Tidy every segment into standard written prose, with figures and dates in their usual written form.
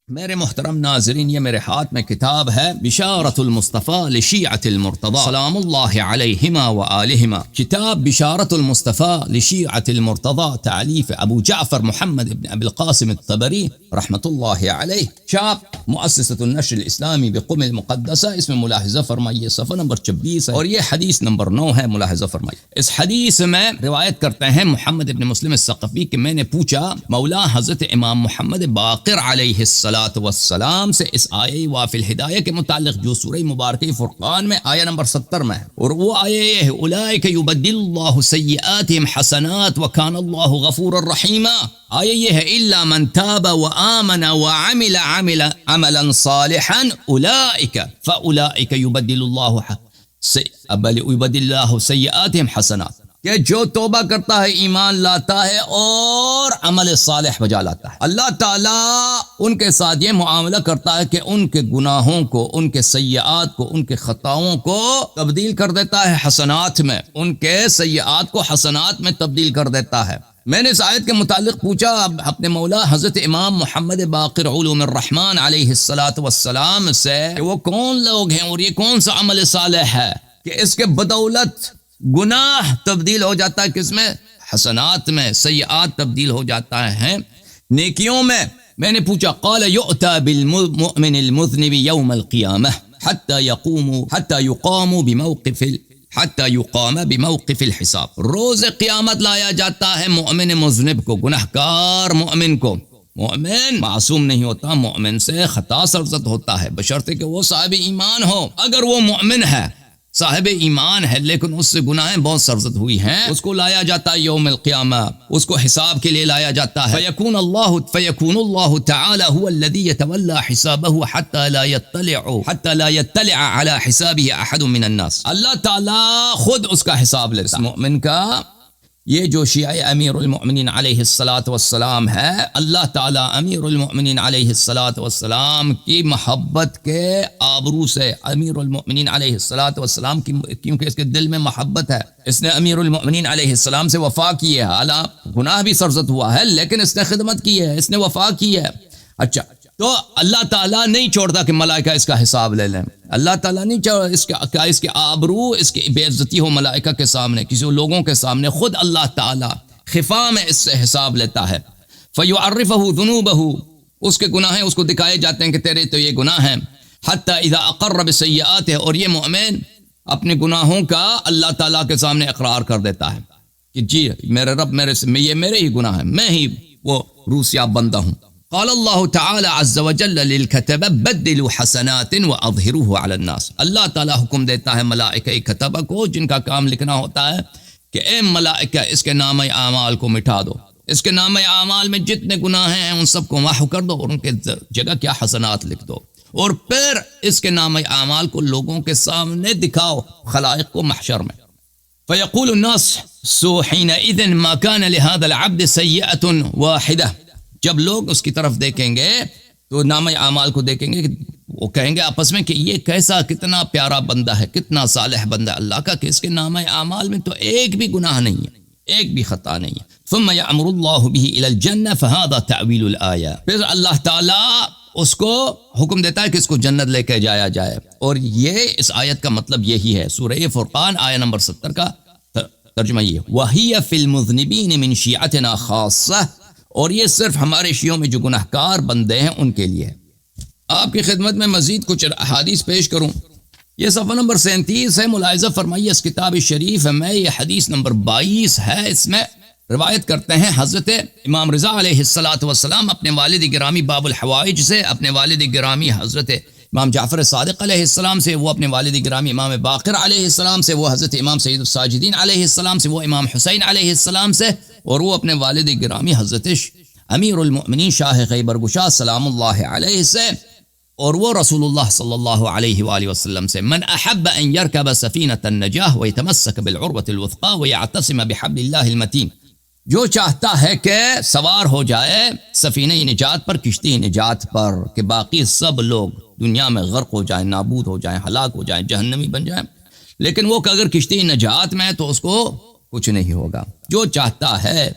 میرے محترم ناظرین، یہ میرے ہاتھ میں کتاب ہے بشارت المصطفیٰ لشیعۃ المرتضیٰ سلام اللہ علیہما وآلہما، کتاب بشارت المصطفیٰ لشیعۃ المرتضیٰ، تالیف ابو جعفر محمد بن ابی القاسم الطبری رحمۃ اللہ علیہ، چاپ مؤسسۃ النشر الاسلامی بقم المقدسہ۔ اس میں ملاحظہ فرمائیے صفحہ نمبر 26 ہے اور یہ حدیث نمبر 9 ہے، ملاحظہ فرمائیے۔ اس حدیث میں روایت کرتے ہیں محمد بن مسلم الثقفی کہ میں نے پوچھا مولا حضرت امام محمد باقر علیہ والسلام سے اس آیہ وافی الہدایہ کے متعلق جو سورہ مبارکہ فرقان میں آیہ نمبر 70 میں ہے، اور وہ آیہ یہ ہے اولئک یبدل اللہ سیئاتہم حسنات وکان اللہ غفورا رحیما۔ آیہ یہ ہے الا من تاب وآمن وعمل عملا صالحا اولئک فاولئک یبدل اللہ سیئاتہم حسنات، کہ جو توبہ کرتا ہے، ایمان لاتا ہے اور عمل صالح بجا لاتا ہے، اللہ تعالیٰ ان کے ساتھ یہ معاملہ کرتا ہے کہ ان کے گناہوں کو، ان کے سیئات کو، ان کے خطاؤں کو تبدیل کر دیتا ہے حسنات میں، ان کے سیئات کو حسنات میں تبدیل کر دیتا ہے۔ میں نے اس آیت کے متعلق پوچھا اپنے مولا حضرت امام محمد باقر علوم الرحمن علیہ السلام سے کہ وہ کون لوگ ہیں اور یہ کون سا عمل صالح ہے کہ اس کے بدولت گناہ تبدیل ہو جاتا ہے، کس میں؟ حسنات میں، سیئات تبدیل ہو جاتا ہے نیکیوں میں۔ میں نے پوچھا قال یؤتی بالمؤمن المذنب یوم القیامہ حتی یقام بموقف الحساب، روز قیامت لایا جاتا ہے مؤمن مذنب کو، گناہگار مومن کو۔ مومن معصوم نہیں ہوتا، مومن سے خطا سرزد ہوتا ہے بشرطے کہ وہ صاحب ایمان ہو۔ اگر وہ مومن ہے، صاحب ایمان ہے، لیکن اس سے گناہیں بہت سرزد ہوئی ہیں، اس کو لایا جاتا ہے یوم القیامہ، اس کو حساب کے لیے لایا جاتا ہے۔ فیکون اللہ تعالی هو الذی یتولی حسابہ حتی لا یطلع علی حسابہ احد من الناس، اللہ تعالی خود اس کا حساب لیتا ہے مومن کا۔ یہ جو شیعہ امیر المؤمنین علیہ السلام ہے، اللہ تعالیٰ امیر المؤمنین علیہ السلام کی محبت کے آبرو سے، امیر المؤمنین علیہ السلام کی، کیونکہ اس کے دل میں محبت ہے، اس نے امیر المؤمنین علیہ السلام سے وفا کی ہے، حالانکہ گناہ بھی سرزد ہوا ہے لیکن اس نے خدمت کی ہے، اس نے وفا کی ہے۔ اچھا، تو اللہ تعالیٰ نہیں چھوڑتا کہ ملائکہ اس کا حساب لے لیں، اللہ تعالیٰ نہیں چھوڑتا اس کے آبرو، اس کی بے عزتی ہو ملائکہ کے سامنے، کسی لوگوں کے سامنے، خود اللہ تعالیٰ خفا میں اس سے حساب لیتا ہے۔ فَيُعَرِّفَهُ ذُنُوبَهُ، اس کے گناہیں اس کو دکھائے جاتے ہیں کہ تیرے تو یہ گناہ ہیں۔ حتی اذا اقر بسیئاتہ، اور یہ مومن اپنے گناہوں کا اللہ تعالیٰ کے سامنے اقرار کر دیتا ہے کہ جی میرے رب، یہ میرے ہی گناہ ہیں، میں ہی وہ روسیاب بندہ ہوں۔ قال اللہ تعالی عز وجل للکتبہ بدلوا حسنات واظہروہ علی الناس، اللہ تعالیٰ حکم دیتا ہے ملائکہ کتبہ کو جن کا کام لکھنا ہوتا ہے کہ اے ملائکہ اس کے نام اعمال کو مٹا دو، اس کے نام اعمال میں جتنے گناہ ہیں ان سب کو محو کر دو اور ان کے جگہ کیا حسنات لکھ دو، اور پھر اس کے نام اعمال کو لوگوں کے سامنے دکھاؤ، خلائق کو محشر میں۔ فیقول الناس سو حینئذ ما کان لهذا العبد سیئۃ واحدہ، جب لوگ اس کی طرف دیکھیں گے تو نام اعمال کو دیکھیں گے، وہ کہیں گے آپس میں کہ یہ کیسا، کتنا پیارا بندہ ہے، کتنا صالح بندہ ہے اللہ کا، کہ اس کے نام اعمال میں تو ایک بھی گناہ نہیں ہے، ایک بھی خطا نہیں ہے۔ ثم یأمر اللہ به الی الجنہ فہذا تعویل الآیہ، پھر اللہ تعالیٰ اس کو حکم دیتا ہے کہ اس کو جنت لے کے جایا جائے، اور یہ اس آیت کا مطلب یہی ہے۔ سورہ فرقان آیہ نمبر 70 کا ترجمہ یہ، وَهِيَ فِي الْمُذْنِبِينَ مِنْ شِيعَتِنَا خَاصَّةً، اور یہ صرف ہمارے شیعوں میں جو گناہگار بندے ہیں ان کے لیے۔ آپ کی خدمت میں مزید کچھ احادیث پیش کروں، یہ صفحہ نمبر 37 ہے، ملاحظہ فرمائیے اس کتاب شریف میں یہ حدیث نمبر 22 ہے۔ اس میں روایت کرتے ہیں حضرت امام رضا علیہ السلام اپنے والد گرامی باب الحوائج سے، اپنے والد گرامی حضرت امام جعفر صادق علیہ السلام سے، وہ اپنے والد گرامی امام باقر علیہ السلام سے، وہ حضرت امام سید الساجدین علیہ السلام سے، وہ امام حسین علیہ السلام سے، اور وہ اپنے والد گرامی حضرت امیر المؤمنین شاہ خیبر گشا سلام اللہ علیہ سے، اور وہ رسول اللہ صلی اللہ علیہ وآلہ وسلم سے، من احب ان یرکب سفینۃ النجاہ ویتمسک بالعروۃ الوثقی ویعتصم بحبل اللہ المتین، جو چاہتا ہے کہ سوار ہو جائے سفینہ نجات پر، کشتی نجات پر، کہ باقی سب لوگ دنیا میں غرق ہو جائیں، نابود ہو جائیں، ہلاک ہو جائیں، جہنمی بن جائیں، لیکن وہ کہ اگر کشتی نجات میں ہے تو اس کو کچھ نہیں ہوگا۔ جو چاہتا ہے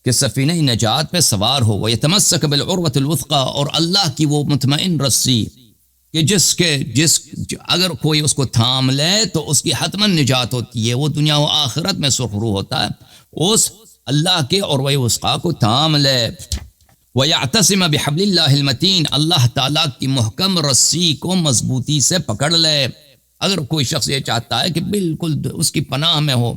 کہ سفینہ نجات پہ سوار ہو، ویتمسک بالعروۃ الوثقی، اور اللہ کی وہ مطمئن رسی کہ اگر کوئی اس کو تھام لے تو اس کی حتماً نجات ہوتی ہے، وہ دنیا و آخرت میں سرخرو ہوتا ہے، اس اللہ کے عروہ وثقی کو تھام لے۔ وَيَعْتَصِمَ بِحَبْلِ اللَّهِ الْمَتِينِ، اللہ تعالیٰ کی محکم رسی کو مضبوطی سے پکڑ لے۔ اگر کوئی شخص یہ چاہتا ہے کہ بالکل اس کی پناہ میں ہو،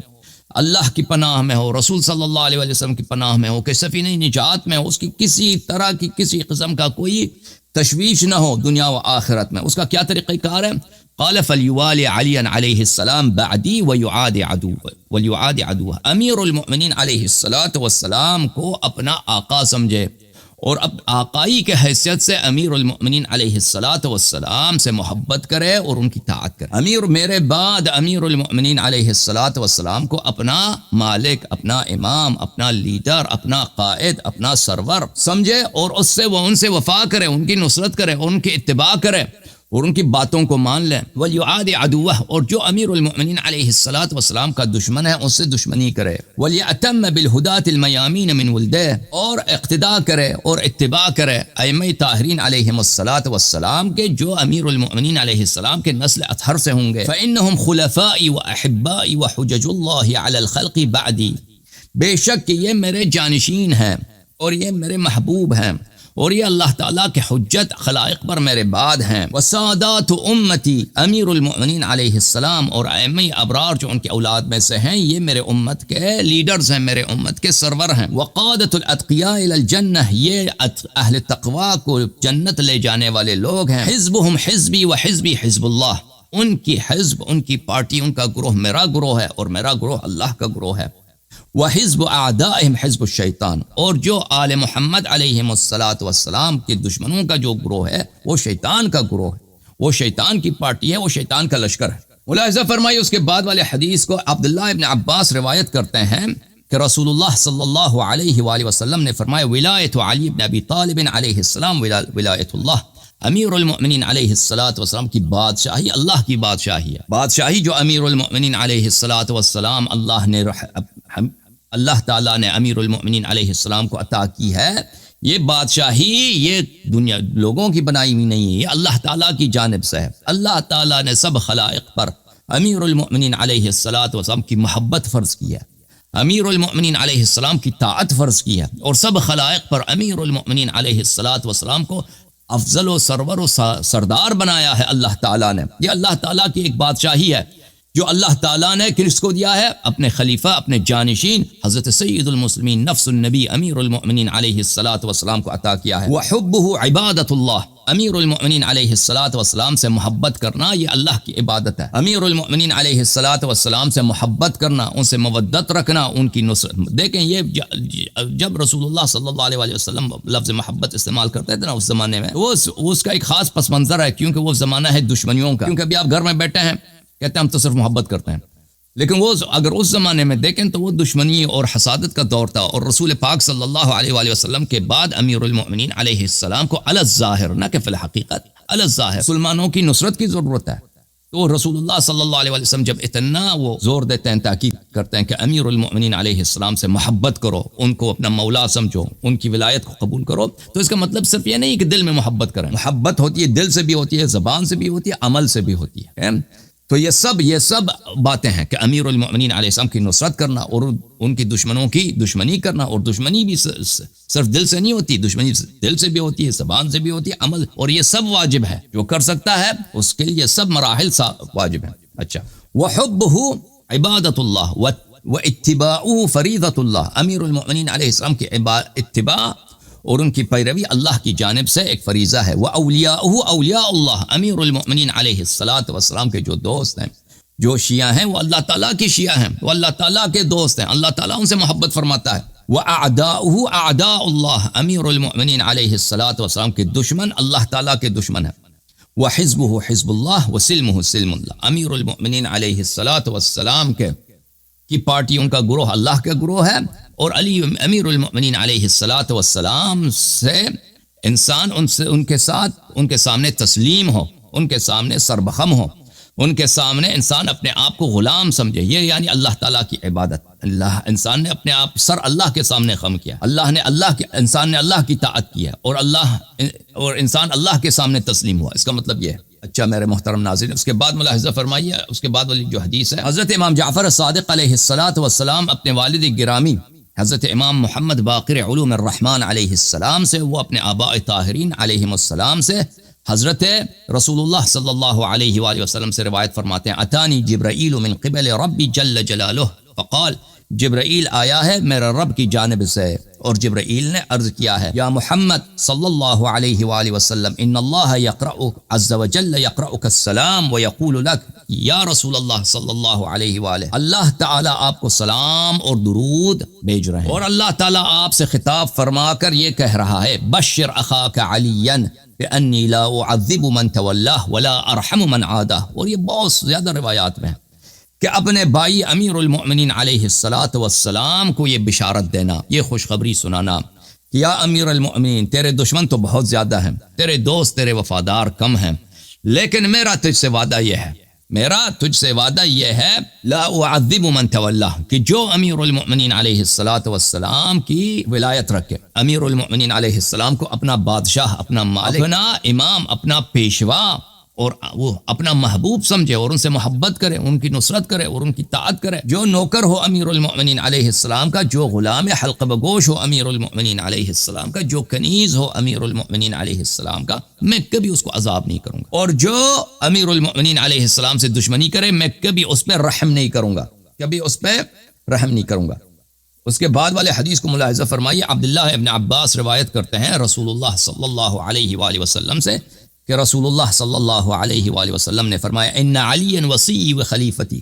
اللہ کی پناہ میں ہو، رسول صلی اللہ علیہ وسلم کی پناہ میں ہو، کہ سفینہ نجات میں ہو، اس کی کسی طرح کی کسی قسم کا کوئی تشویش نہ ہو دنیا و آخرت میں، اس کا کیا طریقہ کار ہے؟ قال فلیوال علی علیہ السلام بعدی ویعاد عدوہ، امیر المؤمنین علیہ السلام کو اپنا آقا سمجھے اور اب آقائی کے حیثیت سے امیر المؤمنین علیہ السلام سے محبت کرے اور ان کی طاعت کرے۔ میرے بعد امیر المؤمنین علیہ السلام کو اپنا مالک، اپنا امام، اپنا لیڈر، اپنا قائد، اپنا سرور سمجھے اور ان سے وفا کرے، ان کی نصرت کرے، ان کی اتباع کرے اور ان کی باتوں کو مان لیں۔ وَلْيُعَادِ عَدُوَّهُ، اور جو امیر المؤمنین علیہ السلام کا دشمن ہے اس سے دشمنی کرے۔ وَلْيَأْتَمَّ بِالْهُدَاةِ الْمَيَامِينَ مِنْ وُلْدِهِ، اور اقتداء کرے اور اتباع کرے ائمہ طاہرین علیہم السلام کے، جو امیر المؤمنین علیہ السلام کے نسل اطہر سے ہوں گے۔ فَإِنَّهُمْ خُلَفَائِي وَأَحِبَّائِي وَحُجَجُ اللَّهِ عَلَى الْخَلْقِ بَعْدِي، بے شک کہ یہ میرے جانشین ہیں اور یہ میرے محبوب ہیں اور یہ اللہ تعالیٰ کے حجت خلائق پر میرے بعد ہیں۔ وسادات امتی، امیر المؤمنین علیہ السلام اور ائمہ ابرار جو ان کے اولاد میں سے ہیں، یہ میرے امت کے لیڈرز ہیں، میرے امت کے سرور ہیں۔ وقادۃ الاتقیاء الی الجنہ، یہ اہل تقوی کو جنت لے جانے والے لوگ ہیں۔ حزبہم حزبی وحزبی حزب اللہ، ان کی حزب، ان کی پارٹی، ان کا گروہ میرا گروہ ہے اور میرا گروہ اللہ کا گروہ ہے۔ وحزب اعدائہم حزب الشیطان، اور جو آل محمد علیہم السلام کے دشمنوں کا جو گروہ ہے وہ شیطان کا گروہ ہے، وہ شیطان کی پارٹی ہے، وہ شیطان کا لشکر ہے۔ ملاحظہ فرمائیے اس کے بعد والے حدیث کو عبداللہ ابن عباس روایت کرتے ہیں کہ رسول اللہ صلی اللہ علیہ وآلہ وسلم نے فرمایا ولایت علی بن ابی طالب علیہ السلام ولایت اللہ، امیر المؤمنین علیہ السلام کی بادشاہی اللہ کی بادشاہی ہے۔ بادشاہی جو امیر المؤمنین علیہ السلام اللہ تعالیٰ نے امیر المؤمنین علیہ السلام کو عطا کی ہے، یہ بادشاہی یہ دنیا لوگوں کی بنائی ہوئی نہیں ہے، یہ اللہ تعالیٰ کی جانب سے ہے۔ اللہ تعالیٰ نے سب خلائق پر امیر المؤمنین علیہ السلام کی محبت فرض کی ہے، امیر المؤمنین علیہ السلام کی طاعت فرض کی ہے، اور سب خلائق پر امیر المؤمنین علیہ السلام کو افضل و سرور و سردار بنایا ہے اللہ تعالیٰ نے۔ یہ اللہ تعالیٰ کی ایک بادشاہی ہے جو اللہ تعالیٰ نے کس کو دیا ہے؟ اپنے خلیفہ، اپنے جانشین حضرت سید المسلمین نفس النبی امیر المؤمنین علیہ السلام کو عطا کیا ہے۔ وحبہ عبادت اللہ، امیر المؤمنین علیہ السلام سے محبت کرنا یہ اللہ کی عبادت ہے۔ امیر المؤمنین علیہ السلام سے محبت کرنا، ان سے مودت رکھنا، ان کی نصرت۔ دیکھیں یہ جب رسول اللہ صلی اللہ علیہ وسلم لفظ محبت استعمال کرتے تھے نا اس زمانے میں، وہ اس کا ایک خاص پس منظر ہے، کیونکہ وہ زمانہ ہے دشمنیوں کا۔ کیونکہ ابھی آپ گھر میں بیٹھے ہیں، کہتے ہیں ہم تو صرف محبت کرتے ہیں، لیکن وہ اگر اس زمانے میں دیکھیں تو وہ دشمنی اور حسادت کا دور تھا، اور رسول پاک صلی اللہ علیہ وآلہ وسلم کے بعد امیر المؤمنین علیہ السلام کو علی الظاہر، نہ کہ فی الحقیقت، علی الظاہر مسلمانوں کی نصرت کی ضرورت ہے۔ تو رسول اللہ صلی اللہ علیہ وسلم جب اتنا وہ زور دیتے ہیں، تاکید کرتے ہیں کہ امیر المؤمنین علیہ السلام سے محبت کرو، ان کو اپنا مولا سمجھو، ان کی ولایت کو قبول کرو، تو اس کا مطلب صرف یہ نہیں کہ دل میں محبت کریں، محبت ہوتی ہے دل سے بھی ہوتی ہے، زبان سے بھی ہوتی ہے، عمل سے بھی ہوتی ہے۔ تو یہ سب باتیں ہیں کہ امیر المؤمنین علیہ السلام کی نصرت کرنا اور ان کی دشمنوں کی دشمنی کرنا، اور دشمنی بھی صرف دل سے نہیں ہوتی، دشمنی دل سے بھی ہوتی ہے، زبان سے بھی ہوتی ہے، عمل، اور یہ سب واجب ہے، جو کر سکتا ہے اس کے لیے سب مراحل واجب ہیں۔ اچھا، وحبہ عبادت اللہ واتباعہ فریضۃ اللہ، امیر المؤمنین علیہ السلام کی اتباع اور ان کی پیروی اللہ کی جانب سے ایک فریضہ ہے۔ وَأَوْلِيَاؤُهُ أَوْلِيَاءُ اللَّهِ، امیر المؤمنین علیہ السلام کے جو دوست ہیں، جو شیعہ ہیں، وہ اللہ تعالیٰ کی شیعہ ہیں، وہ اللہ تعالیٰ کے دوست ہیں، اللہ تعالیٰ ان سے محبت فرماتا ہے۔ وَأَعْدَاؤُهُ أَعْدَاءُ اللَّهِ، امیر المؤمنین علیہ السلام کے دشمن اللہ تعالیٰ کے دشمن ہیں۔ وَحِزْبُهُ حِزْبُ اللَّهِ وَسِلْمُهُ سِلْمُ اللَّهِ، امیر المؤمنین علیہ السلام کی پارٹی، ان کا گروہ اللہ کا گروہ ہے، اور علی امیر المؤمنین علیہ السلام سے انسان ان کے سامنے تسلیم ہو، ان کے سامنے سربخم ہو۔ ان کے سامنے انسان اپنے آپ کو غلام سمجھے، یہ یعنی اللہ تعالیٰ کی عبادت۔ انسان نے اپنے آپ سر اللہ کے سامنے خم کیا، انسان نے اللہ کی طاعت کی ہے، اور انسان اللہ کے سامنے تسلیم ہوا، اس کا مطلب یہ ہے۔ اچھا میرے محترم ناظرین، اس کے بعد ملاحظہ فرمائیے، اس کے بعد والی جو حدیث ہے، حضرت امام جعفر صادق علیہ السلام اپنے والد گرامی حضرت امام محمد باقر علوم الرحمن علیہ السلام سے، وہ اپنے آباء طاہرین علیہم السلام سے، حضرت رسول اللہ صلی اللہ علیہ وآلہ وسلم سے روایت فرماتے ہیں، اتانی جبرائیل من قبل ربی جل جلالہ فقال، جبرائیل آیا ہے میرے رب کی جانب سے، اور جبرائیل نے عرض کیا ہے، یا محمد صلی اللہ علیہ وآلہ وسلم، ان اللہ یقرأ عز وجل یقرأک السلام ویقول لک، یا رسول اللہ صلی اللہ علیہ وآلہ، اللہ تعالیٰ آپ کو سلام اور درود بھیج رہے ہیں، اور اللہ تعالیٰ آپ سے خطاب فرما کر یہ کہہ رہا ہے، بشر اخاک علیا بأنی لا اعذب من تولاہ ولا ارحم من عادہ، اور یہ بہت زیادہ روایات میں ہے کہ اپنے بھائی امیر المؤمنین علیہ السلام کو یہ بشارت دینا، یہ خوشخبری سنانا کہ یا امیر المؤمنین، تیرے دشمن تو بہت زیادہ ہیں، تیرے دوست تیرے وفادار کم ہیں، لیکن میرا تجھ سے وعدہ یہ ہے لا اعذب من تولاہ، کہ جو امیر المؤمنین علیہ السلام کی ولایت رکھے، امیر المؤمنین علیہ السلام کو اپنا بادشاہ، اپنا مالک، اپنا امام، اپنا پیشوا اور وہ اپنا محبوب سمجھے، اور ان سے محبت کرے، ان کی نصرت کرے اور ان کی طاعت کرے، جو نوکر ہو امیر المؤمنین علیہ السلام کا، جو غلام حلقہ بگوش ہو امیر المؤمنین علیہ السلام کا، جو کنیز ہو امیر المؤمنین علیہ السلام کا، میں کبھی اس کو عذاب نہیں کروں گا، اور جو امیر المؤمنین علیہ السلام سے دشمنی کرے، میں کبھی اس پہ رحم نہیں کروں گا، اس کے بعد والے حدیث کو ملاحظہ فرمائیے، عبداللہ ابن عباس روایت کرتے ہیں رسول اللہ صلی اللہ علیہ وآلہ وسلم سے کہ رسول اللہ صلی اللہ علیہ وآلہ وسلم نے فرمایا، ان علی وصی و خلیفتی،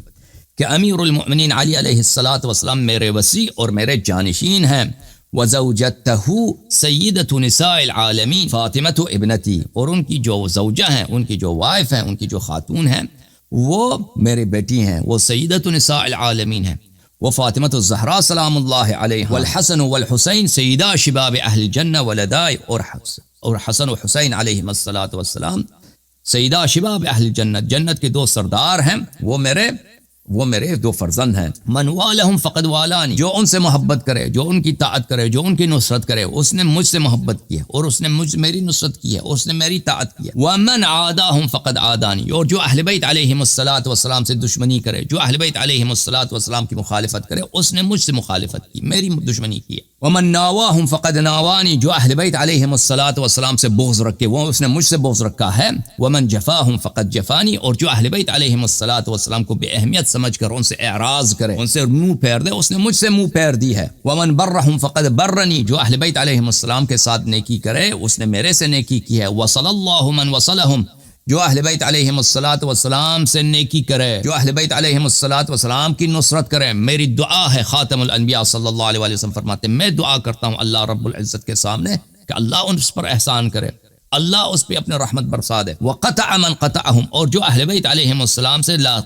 کہ امیر المؤمنین علی علیہ السلام میرے وصی اور میرے جانشین ہیں، وزوجتہ سیدۃ نساء العالمین فاطمۃ ابنتی، اور ان کی جو زوجہ ہیں، ان کی جو وائف ہیں، ان کی جو خاتون ہیں، وہ میری بیٹی ہیں، وہ سیدۃ نساء العالمین ہیں، وہ فاطمۃ الزہرا سلام اللہ علیہ، والحسن والحسین سیدا شباب اہل الجنہ ولدائی، اور حسن و حسین علیہ السلام سیدہ شباب اہل جنت، جنت کے دو سردار ہیں، وہ میرے دو فرزند ہیں، من والہم فقد والانی، جو ان سے محبت کرے، جو ان کی طاعت کرے، جو ان کی نصرت کرے، اس نے مجھ سے محبت کی ہے، اور اس نے میری نصرت کی ہے، اس نے میری طاعت کی ہے، ومن عاداہم فقد عادانی، اور جو اہل بیت علیہم السلام سے دشمنی کرے، جو اہل بیت علیہم السلام کی مخالفت کرے، اس نے مجھ سے مخالفت کی، میری دشمنی کی ہے، ومن ناواہم فقد ناوانی، جو اہل بیت علیہم السلام سے بغض رکھے، وہ اس نے مجھ سے بغض رکھا ہے، ومن جفاہم فقد جفانی، اور جو اہل بیت علیہم السلام کو بے اہمیت سمجھ کر ان سے اعراض کرے، ان سے منہ پھیر دے، اس نے مجھ سے منہ پھیر دی ہے، ومن برہم فقد برنی، جو اہل بیت علیہم السلام کے ساتھ نیکی کرے، اس نے میرے سے نیکی کی ہے، وصل اللہ من وصلہم، جو اہل بیت علیہم السلام سے نیکی کرے، جو اہل بیت علیہم السلام کی نصرت کرے، میری دعا ہے، خاتم الانبیاء صلی اللہ علیہ وسلم فرماتے ہیں، میں دعا کرتا ہوں اللہ رب العزت کے سامنے کہ اللہ اس پر احسان کرے، اللہ اس پہ اپنے رحمت برسا دے، وقطع من قطعہم، اور جو اہل بیت علیہم السلام سے لا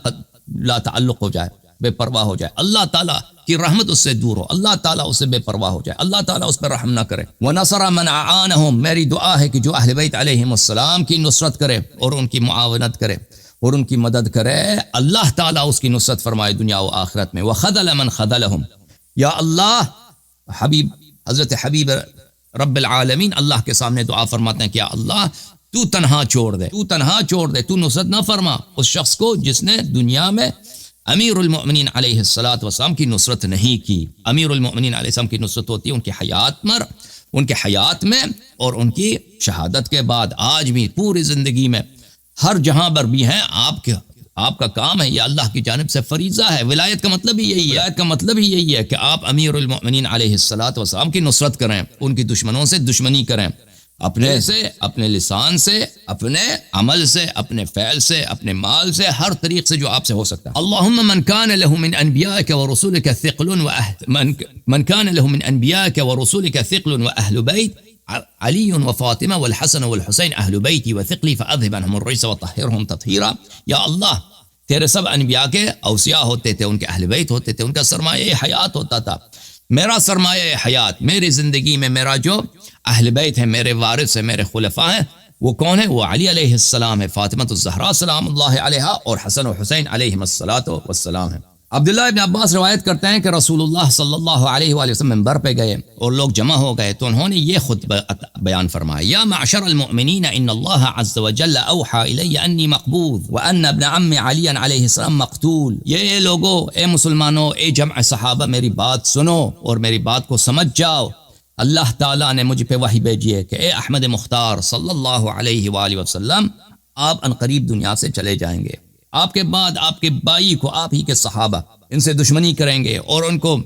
تعلق ہو جائے، بے پرواہ ہو جائے، اللہ تعالیٰ کی رحمت اس سے دور ہو، اللہ تعالیٰ اس سے بے پرواہ ہو جائے، اللہ تعالیٰ اس پر رحم نہ کرے، وَنَصَرَ مَنْ أَعَانَهُمْ، میری دعا ہے کہ جو اہل بیت علیہم السلام کی نصرت کرے اور ان کی معاونت کرے اور ان کی مدد کرے، اللہ تعالیٰ اس کی نصرت فرمائے دنیا و آخرت میں، وَخَذَلَ مَنْ خَذَلَهُمْ، یا اللہ، حضرت حبیب رب العالمین اللہ کے سامنے دعا فرماتے ہیں کہ یا اللہ تو تنہا چھوڑ دے، تو نصرت نہ فرما اس شخص کو جس نے دنیا میں امیر المؤمنین علیہ السلام کی نصرت نہیں کی۔ امیر المؤمنین علیہ السلام کی نصرت ہوتی ہے ان کے حیات میں اور ان کی شہادت کے بعد، آج بھی پوری زندگی میں ہر جہاں پر بھی ہیں، آپ کا کام ہے، یہ اللہ کی جانب سے فریضہ ہے۔ ولایت کا مطلب ہی یہی ہے کہ آپ امیر المؤمنین علیہ السلام کی نصرت کریں، ان کی دشمنوں سے دشمنی کریں، اپنے لسان سے، اپنے عمل سے، اپنے فعل سے، اپنے مال سے، ہر طریق سے جو آپ سے ہو سکتا ہے۔ اللہم من کان له من انبیائک ورسولک ثقل من کان له من انبیائک ورسولک ثقل واہل بیت علی وفاطمہ والحسن والحسین اہل بیتی وثقلی فاذهب عنهم الرجس وطہرهم تطہیرا۔ یا اللہ، تیرے سب انبیاء کے اوصیاء ہوتے تھے، ان کے اہل بیت ہوتے تھے، ان کا سرمایہ حیات ہوتا تھا۔ میرا سرمایہ حیات، میری زندگی میں میرا جو اہل بیت ہے، میرے وارث ہیں، میرے خلفاء ہیں، وہ کون ہے؟ وہ علی علیہ السلام ہے، فاطمہ الزہرا سلام اللہ علیہا، اور حسن و حسین علیہم الصلاۃ والسلام ہے۔ عبداللہ ابن عباس روایت کرتے ہیں کہ رسول اللہ صلی اللہ علیہ وآلہ وسلم منبر پہ گئے اور لوگ جمع ہو گئے تو انہوں نے یہ خطبہ بیان فرمایا: یا معشر المؤمنین ان اللہ عز وجل اوحى الی انی مقبوض وان ابن عم علی علیہ السلام مقتول۔ یہ لوگو، اے مسلمانوں، اے جمع صحابہ، میری بات سنو اور میری بات کو سمجھ جاؤ۔ اللہ تعالیٰ نے مجھ پہ وحی بھیجی ہے کہ اے احمد مختار صلی اللہ علیہ وآلہ وسلم، آپ عنقریب دنیا سے چلے جائیں گے۔ آپ کے بعد آپ کے بھائی کو، آپ ہی کے صحابہ ان سے دشمنی کریں گے اور ان کو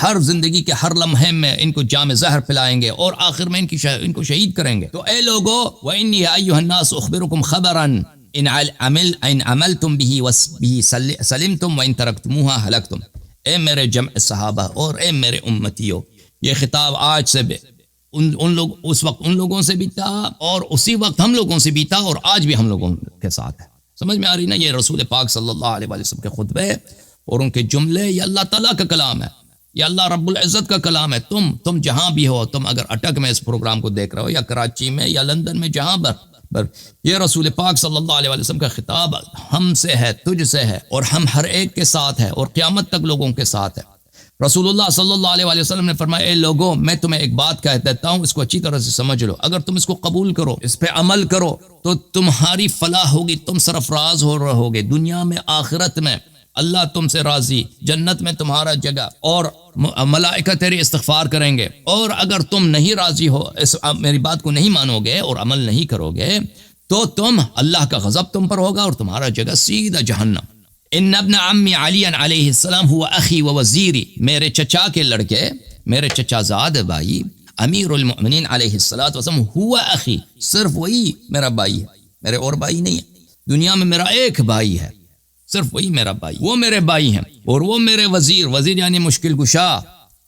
ہر زندگی کے ہر لمحے میں ان کو جام زہر پلائیں گے اور آخر میں ان کو شہید کریں گے۔ تو اے لوگو، وَإِنِّي أَيُّهَا النَّاسُ أُخْبِرُكُمْ خَبَرًا إِنْ عَمَلْتُمْ بِهِ سَلِمْتُمْ وَإِنْ تَرَكْتُمُوهَا هَلَكْتُمْ۔ اے میرے جمع صحابہ اور اے میرے امتیوں، یہ خطاب آج سے اس وقت ان لوگوں سے بھی تھا اور اسی وقت ہم لوگوں سے بھی تھا اور آج بھی ہم لوگوں کے ساتھ ہے۔ سمجھ میں آ رہی نا؟ یہ رسول پاک صلی اللہ علیہ وسلم کے خطبے اور ان کے جملے، یہ اللہ تعالیٰ کا کلام ہے، یہ اللہ رب العزت کا کلام ہے۔ تم جہاں بھی ہو، تم اگر اٹک میں اس پروگرام کو دیکھ رہے ہو یا کراچی میں یا لندن میں، جہاں پر یہ رسول پاک صلی اللہ علیہ وسلم کا خطاب ہم سے ہے، تجھ سے ہے، اور ہم ہر ایک کے ساتھ ہے اور قیامت تک لوگوں کے ساتھ ہے۔ رسول اللہ صلی اللہ علیہ وسلم نے فرمایا: اے لوگوں، میں تمہیں ایک بات کہہ دیتا ہوں، اس کو اچھی طرح سے سمجھ لو۔ اگر تم اس کو قبول کرو، اس پہ عمل کرو، تو تمہاری فلاح ہوگی، تم سرفراز ہو رہو گے دنیا میں آخرت میں۔ اللہ تم سے راضی، جنت میں تمہارا جگہ، اور ملائکہ تیری استغفار کریں گے۔ اور اگر تم نہیں راضی ہو، میری بات کو نہیں مانو گے اور عمل نہیں کرو گے، تو اللہ کا غضب تم پر ہوگا اور تمہارا جگہ سیدھا جہنم۔ ان ابن عمی علی علیہ السلام ہوا اخی و وزیری، میرے چچا کے لڑکے، میرے چچا زاد بھائی امیر المؤمنین علیہ السلام ہوا اخی، صرف وہی میرا بھائی ہے، میرے اور بھائی نہیں ہے دنیا میں، میرا ایک بھائی ہے، صرف وہی میرا بھائی، وہ میرے بھائی ہیں، اور وہ میرے وزیر یعنی مشکل کشا،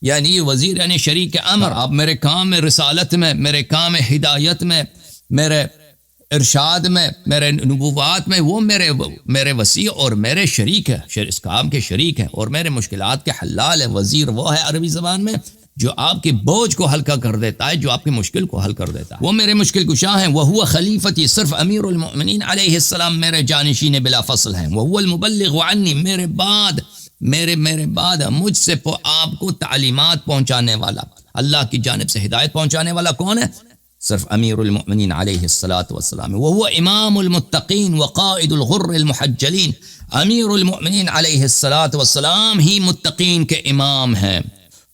یعنی وزیر یعنی شریک امر۔ آپ میرے کام میں، رسالت میں، میرے کام میں، ہدایت میں، میرے ارشاد میں، میرے نبوات میں، وہ میرے وسیع اور میرے شریک ہے، اس کام کے شریک ہے، اور میرے مشکلات کے حلال ہے۔ وزیر وہ ہے عربی زبان میں جو آپ کے بوجھ کو ہلکا کر دیتا ہے، جو آپ کی مشکل کو حل کر دیتا ہے، وہ میرے مشکل کشا ہیں۔ وَهُوَ خلیفتی، صرف امیر المؤمنین علیہ السلام میرے جانشین بلا فصل ہیں۔ وَهُوَ الْمُبَلِّغُ عَنِّي، میرے بعد مجھ سے آپ کو تعلیمات پہنچانے والا، اللہ کی جانب سے ہدایت پہنچانے والا کون ہے؟ صرف امیر المؤمنین علیہ الصلاۃ والسلام۔ وَهُوَ امام المتقین وقائد الغر المحجلین، امیر المؤمنین علیہ الصلاۃ والسلام ہی متقین کے امام ہیں،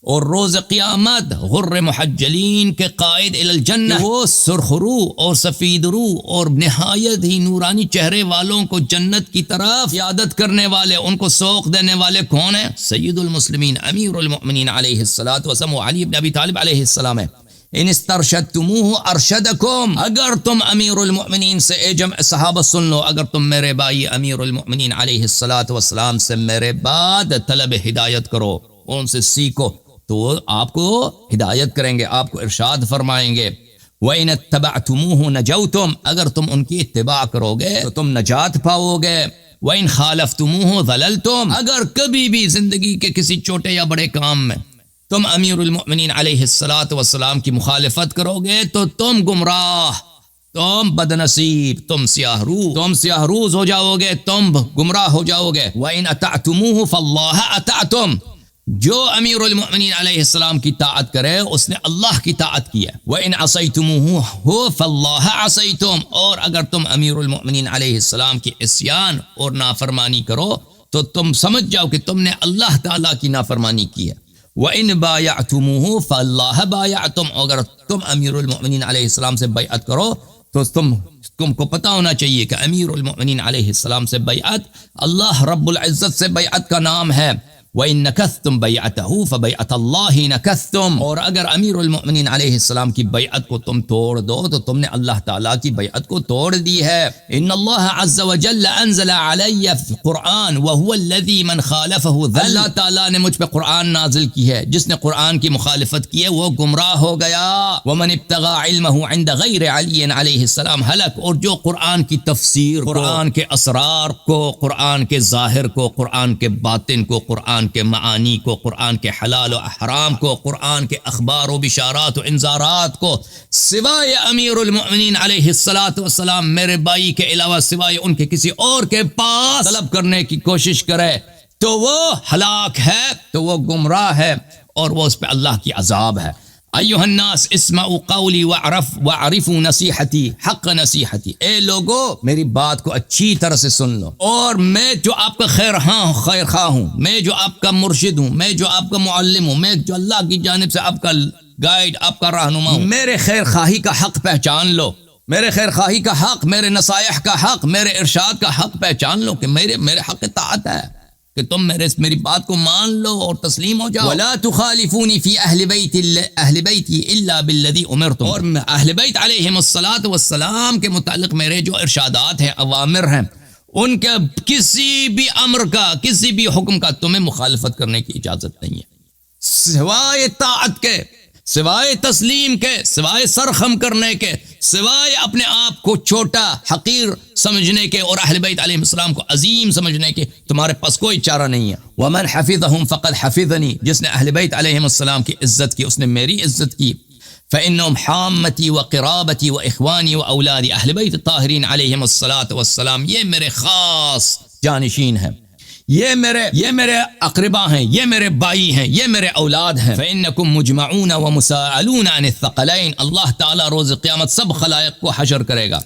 اور روز قیامت غر محجلین کے قائد الی الجنہ، وہ سرخ رو اور سفید رو اور نہایت ہی نورانی چہرے والوں کو جنت کی طرف قیادت کرنے والے، ان کو سوق دینے والے کون ہیں؟ سید المسلمین امیر المؤمنین علیہ الصلاۃ والسلام علی بن ابی طالب علیہ السلام ہے۔ ان استرشدتموہ ارشدکم، اگر تم امیر المؤمنین سے، اے جمع صحابہ سن لو، اگر تم میرے بھائی امیر المؤمنین علیہ الصلاۃ والسلام سے میرے بعد طلب ہدایت کرو، ان سے سیکھو، تو وہ آپ کو ہدایت کریں گے، آپ کو ارشاد فرمائیں گے۔ وَإِنَ اتَّبَعْتُمُوهُ نَجَوْتُمْ، اگر تم ان کی اتباع کرو گے تو تم نجات پاؤ گے۔ وَإِنْ خَالَفْتُمُوهُ ضَلَلْتُمْ، اگر کبھی بھی زندگی کے کسی چھوٹے یا بڑے کام میں تم امیر المؤمنین علیہ الصلاۃ والسلام کی مخالفت کرو گے تو تم گمراہ، تم بدنصیب، تم سیاہ روز ہو جاؤ گے، تم گمراہ ہو جاؤ گے۔ وَإِنْ أَطَعْتُمُوهُ فَاللَّهَ أَطَعْتُمْ، جو امیر المؤمنین علیہ السلام کی طاعت کرے اس نے اللہ کی طاعت کی ہے۔ وَإِنْ عَصَيْتُمُوهُ فَاللَّهَ عَصَيْتُمْ، اور اگر تم امیر المؤمنین علیہ السلام کی عصیان اور نافرمانی کرو تو تم سمجھ جاؤ کہ تم نے اللہ تعالیٰ کی نافرمانی کی ہے۔ وَإِنْ بَايَعْتُمُوهُ فَاللَّهَ بَايَعْتُمْ، اگر تم امیر المؤمنین علیہ السلام سے بیعت کرو تو تم کو پتہ ہونا چاہیے کہ امیر المؤمنین علیہ السلام سے بیعت اللہ رب العزت سے بیعت کا نام ہے۔ وَإِن نَكَثْتُمْ بَيْعَتَهُ فَبَيْعَتَ اللَّهِ نَكَثْتُمْ، اور اگر امیر المؤمنین علیہ السلام کی بیعت کو تم توڑ دو تو تم نے اللہ تعالیٰ کی بیعت کو توڑ دی ہے۔ ان اللہ عز وجل انزل علی قرآن وهو الذی من خالفه ضل، اللہ تعالیٰ نے مجھ پہ قرآن نازل کی ہے، جس نے قرآن کی مخالفت کی ہے وہ گمراہ ہو گیا۔ ومن ابتغى علمه عند غیر علی علیہ السلام ہلک، اور جو قرآن کی تفسیر، قرآن کے اسرار کو، قرآن کے ظاہر کو، قرآن کے باطن کو، قرآن قرآن کے معانی کو، قرآن کے حلال و حرام کو، قرآن کے اخبار و بشارات و انذارات کو سوائے امیر المؤمنین علیہ الصلوۃ والسلام میرے بھائی کے علاوہ سوائے ان کے کسی اور کے پاس طلب کرنے کی کوشش کرے تو وہ ہلاک ہے، تو وہ گمراہ ہے، اور وہ اس پہ اللہ کی عذاب ہے۔ ایھا الناس اسمعوا قولی وعرفوا نصیحتی حق نصیحتی، اے لوگو میری بات کو اچھی طرح سے سن لو، اور میں جو آپ کا خیر خواہ ہوں، میں جو آپ کا مرشد ہوں، میں جو آپ کا معلم ہوں، میں جو اللہ کی جانب سے آپ کا گائیڈ، آپ کا رہنما ہوں، میرے خیر خواہی کا حق پہچان لو، میرے خیر خواہی کا حق، میرے نصائح کا حق، میرے ارشاد کا حق پہچان لو کہ میرے حق اطاعت ہے کہ تم میری بات کو مان لو اور تسلیم ہو جاؤ۔ وَلَا تُخَالِفُونِ فِي أَهْلِ بَيْتِي إِلَّا بِالَّذِي أُمِرْتُمْ، اور اہل بیت علیہم الصلاۃ والسلام کے متعلق میرے جو ارشادات ہیں، اوامر ہیں، ان کے کسی بھی امر کا، کسی بھی حکم کا تمہیں مخالفت کرنے کی اجازت نہیں ہے، سوائے طاعت کے، سوائے تسلیم کے، سوائے سرخم کرنے کے، سوائے اپنے آپ کو چھوٹا حقیر سمجھنے کے اور اہل بیت علیہ السلام کو عظیم سمجھنے کے تمہارے پاس کوئی چارہ نہیں ہے۔ وَمَنْ حَفِظَهُمْ فَقَدْ حَفِظَنِي، جس نے اہل بیت علیہ السلام کی عزت کی اس نے میری عزت کی۔ فَإِنَّهُمْ حَامَّتِي وَقِرَابَتِي وَإِخْوَانِي وَأَوْلَادِي، اہل بیت طاہرین علیہم الصلاۃ والسلام یہ میرے خاص جانشین ہیں، یہ میرے اقربا ہیں، یہ میرے بھائی ہیں، یہ میرے اولاد ہیں۔ فَإِنَّكُمْ مُجْمَعُونَ وَمُسَائَلُونَ عَنِ الثَّقَلَيْنِ، اللہ تعالیٰ روز قیامت سب خلائق کو حشر کرے گا،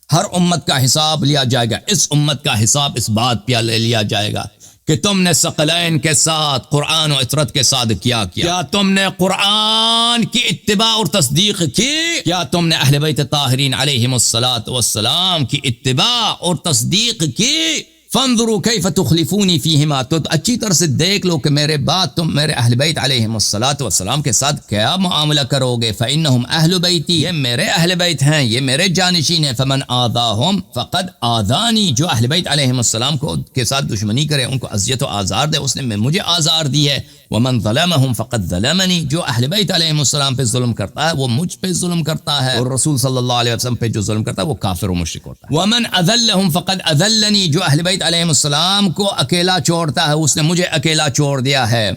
ہر امت کا حساب لیا جائے گا، اس امت کا حساب اس بات پہ لیا جائے گا کہ تم نے ثقلین کے ساتھ قرآن و اطرت کے ساتھ کیا تم نے قرآن کی اتباع اور تصدیق کی، کیا تم نے اہل بیت طاہرین علیہم الصلاۃ والسلام کی اتباع اور تصدیق کی۔ فانظروا کیف تخلفونی فیہما، تو اچھی طرح سے دیکھ لو کہ میرے بعد تم میرے اہل بیت علیہم الصلاۃ والسلام کے ساتھ کیا معاملہ کرو گے۔ فإنہم اہل بیتی، یہ میرے اہل بیت ہیں، یہ میرے جانشین ہیں۔ فمن آذاہم فقد آذانی، جو اہل بیت علیہم السلام کو کے ساتھ دشمنی کرے، ان کو اذیت و آزار دے، اس نے مجھے آزار دی ہے۔ ومن ظلمہم فقد ظلمنی، جو اہل بیت علیہم السلام پہ ظلم کرتا ہے وہ مجھ پہ ظلم کرتا ہے، اور رسول صلی اللہ علیہ وسلم پہ جو ظلم کرتا ہے وہ کافر و مشرک ہوتا ہے۔ ومن اذلہم فقد اذلنی، جو اہل بیت علیہ السلام کو اکیلا چھوڑتا ہے اس نے مجھے اکیلا چھوڑ دیا ہے۔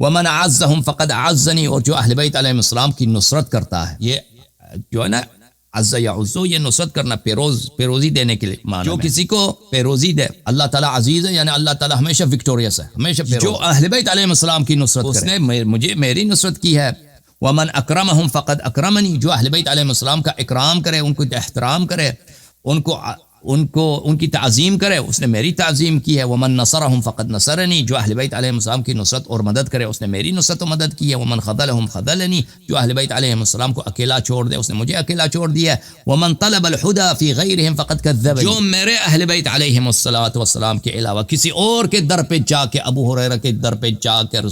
ومن عزہم فقد عزنی، اور جو اہل بیت علیہ السلام کی نصرت کرتا ہے، یہ جو ہے نا عز یعزو، یہ نصرت کرنا، پیروزی دینے کے لیے معنی جو کسی کو پیروزی دے، اللہ تعالیٰ عزیز ہے، یعنی اللہ تعالیٰ ہمیشہ وکٹوریس ہے، ہمیشہ جو اہل بیت علیہ السلام کی نصرت اس نے مجھے میری نصرت کی ہے۔ ومن اکرمہم فقد اکرمنی، جو اہل بیت علیہ السلام کا اکرام کرے، ان کو احترام کرے، ان کی تعظیم کرے، اس نے میری تعظیم کی ہے۔ ومن نصرہم فقد نصرنی، جو اہل بیت علیہ السلام کی نصرت اور مدد کرے اس نے میری نصرت و مدد کی ہے۔ ومن خذلہم خذلنی، جو اہل بیت علیہ السلام کو اکیلا چھوڑ دے اس نے مجھے اکیلا چھوڑ دیا ہے۔ ومن طلب الہدی فی غیرہم فقد کذبنی، جو میرے اہل بیت علیہم الصلوۃ والسلام کے علاوہ کسی اور کے در پہ جا کے، ابو ہریرہ کے در پہ جا کر،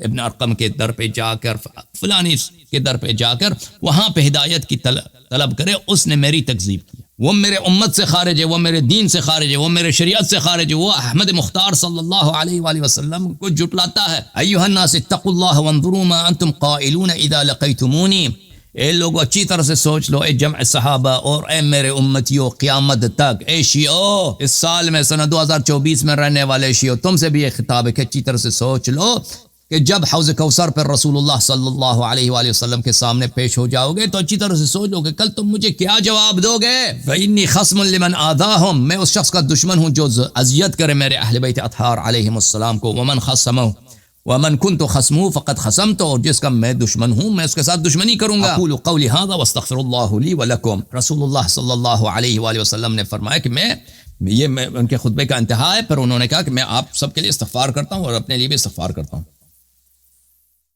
ابن ارقم کے در پہ جا کر، فلانی کے در پہ جا کر وہاں پہ ہدایت کی طلب کرے، اس نے میری تکذیب کی، وہ میرے امت سے خارج ہے، وہ میرے دین سے خارج ہے، وہ میرے شریعت سے خارج ہے، وہ احمد مختار صلی اللہ علیہ وآلہ وسلم کو جھٹلاتا ہے۔ ایھا الناس اتقوا اللہ وانظروا ما انتم قائلون اذا لقیتمونی، اے لوگو اچھی طرح سے سوچ لو، اے جمع صحابہ اور اے میرے امتیوں قیامت تک، اے شیعو، اس سال میں سنہ 2024 میں رہنے والے شیعو، تم سے بھی یہ خطاب ہے کہ اچھی طرح سے سوچ لو کہ جب حوض کوثر پر رسول اللہ صلی اللہ علیہ وآلہ وسلم کے سامنے پیش ہو جاؤ گے تو اچھی طرح سے سوچ لو کہ کل تم مجھے کیا جواب دو گے۔ فإنی خصم لمن آذاہم، میں اس شخص کا دشمن ہوں جو اذیت کرے میرے اہل بیت اطہار علیہم السلام کو۔ ومن خصمہ ومن کنت خصمہ فقد خصمت، اور جس کا میں دشمن ہوں میں اس کے ساتھ دشمنی کروں گا۔ اقول قولی ھذا واستغفر اللہ لی ولکم، رسول اللہ صلی اللہ علیہ وآلہ وسلم نے فرمایا کہ میں ان کے خطبے کا انتہا ہے، پر انہوں نے کہا کہ میں آپ سب کے لیے استغفار کرتا ہوں اور اپنے لیے بھی استغفار کرتا ہوں۔